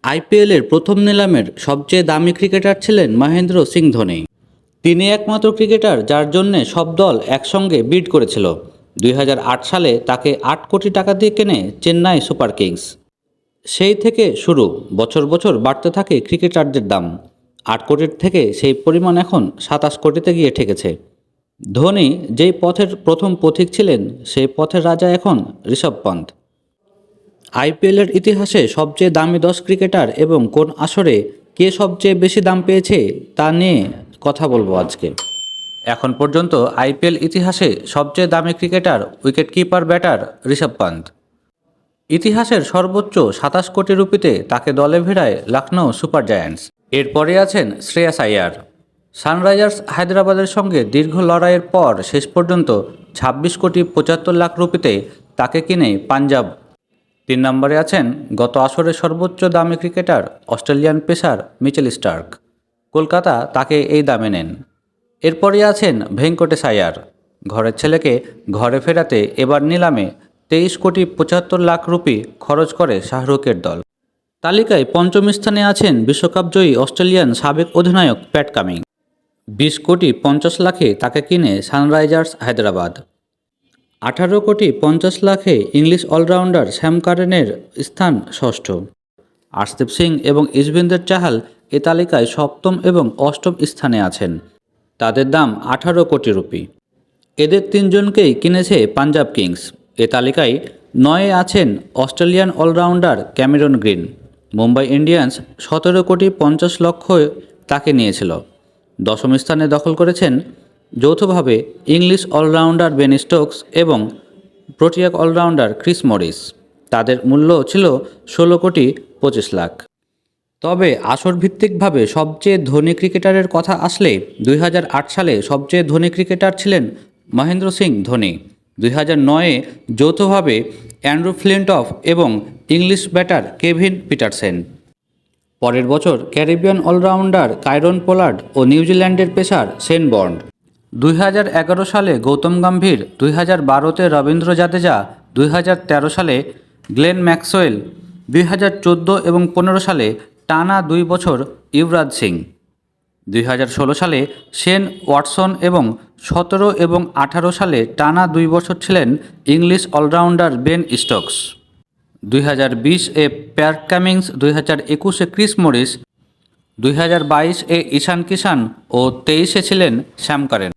আইপিএলের প্রথম নিলামের সবচেয়ে দামি ক্রিকেটার ছিলেন মহেন্দ্র সিং ধোনি। তিনি একমাত্র ক্রিকেটার যার জন্যে সব দল একসঙ্গে বিড করেছিল। 2008 সালে তাকে 8 কোটি টাকা দিয়ে কেনে চেন্নাই সুপার কিংস। সেই থেকে শুরু, বছর বছর বাড়তে থাকে ক্রিকেটারদের দাম। 8 কোটির থেকে সেই পরিমাণ এখন 27 কোটিতে গিয়ে ঠেকেছে। ধোনি যেই পথের প্রথম পথিক ছিলেন, সেই পথের রাজা এখন ঋষভ পন্থ। আইপিএলের ইতিহাসে সবচেয়ে দামি 10 ক্রিকেটার এবং কোন আসরে কে সবচেয়ে বেশি দাম পেয়েছে তা নিয়ে কথা বলবো আজকে। এখন পর্যন্ত আইপিএল ইতিহাসে সবচেয়ে দামি cricketer wicketkeeper batter Rishabh Pant. ইতিহাসের সর্বোচ্চ 27 কোটি রুপিতে তাকে দলে ভিড়ায় লখনৌ সুপার জায়ান্টস। এরপরে আছেন শ্রেয়াস আইয়ার। সানরাইজার্স হায়দ্রাবাদের সঙ্গে দীর্ঘ লড়াইয়ের পর শেষ পর্যন্ত 26 কোটি 75 লাখ রুপিতে তাকে কিনে পাঞ্জাব। 3 নম্বরে আছেন গত আসরের সর্বোচ্চ দামি cricketer Australian pacer Mitchell Starc. Kolkata তাকে এই দামে নেন। এরপরে আছেন ভেঙ্কটেশ আয়ার। ঘরের ছেলেকে ঘরে ফেরাতে এবার নিলামে 23 কোটি 75 লাখ রুপি খরচ করে শাহরুখের দল। তালিকায় পঞ্চম স্থানে আছেন বিশ্বকাপজয়ী অস্ট্রেলিয়ান সাবেক অধিনায়ক প্যাট কামিং। 20 কোটি 50 লাখে তাকে কিনে সানরাইজার্স হায়দ্রাবাদ। 18 কোটি 50 লাখে ইংলিশ অলরাউন্ডার স্যাম কারেনের স্থান ষষ্ঠ। আর্শদীপ সিং এবং ইশবিন্দের চাহাল এ তালিকায় সপ্তম এবং অষ্টম স্থানে আছেন। তাদের দাম 18 কোটি রুপি। এদের তিনজনকেই কিনেছে পাঞ্জাব কিংস। এ তালিকায় 9-এ আছেন Australian allrounder Cameron Green. Mumbai Indians 17 crore 50 লক্ষ তাকে নিয়েছিল। দশম স্থানে দখল করেছেন যৌথভাবে ইংলিশ অলরাউন্ডার বেন স্টোকস এবং প্রোটিয়া অলরাউন্ডার ক্রিস মরিস। তাদের মূল্য ছিল 16 কোটি 25 লাখ। তবে আসর ভিত্তিকভাবে সবচেয়ে ধনী ক্রিকেটারের কথা আসলে 2008 সালে সবচেয়ে ধনী ক্রিকেটার ছিলেন মহেন্দ্র সিং ধোনি। 2009-এ যৌথভাবে অ্যান্ড্রু ফ্লিনটফ এবং ইংলিশ ব্যাটার কেভিন পিটারসেন। পরের বছর ক্যারিবিয়ান অলরাউন্ডার কাইরন পোলার্ড ও নিউজিল্যান্ডের পেসার শেন বন্ড। 2011 সালে গৌতম গম্ভীর, 2012-তে রবীন্দ্র জাদেজা, 2013 সালে গ্লেন ম্যাক্সওয়েল, 2014 এবং 15 সালে টানা 2 বছর ইউবরাজ সিং। 2016 সালে শেন ওয়াটসন এবং 17 এবং 18 সালে টানা 2 বছর ছিলেন ইংলিশ অলরাউন্ডার বেন স্টোকস। 2020-এ প্যাট কামিন্স, 2021-এ ক্রিস মরিস, 2022-এ ঈশান কিষান ও 23-এ ছিলেন স্যাম কারেন।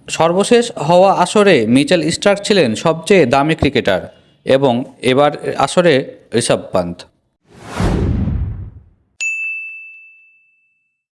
সর্বশেষ হওয়া আসরে মিচেল স্টার্ক ছিলেন সবচেয়ে দামি ক্রিকেটার এবং এবার আসরে ঋষভ পন্থ।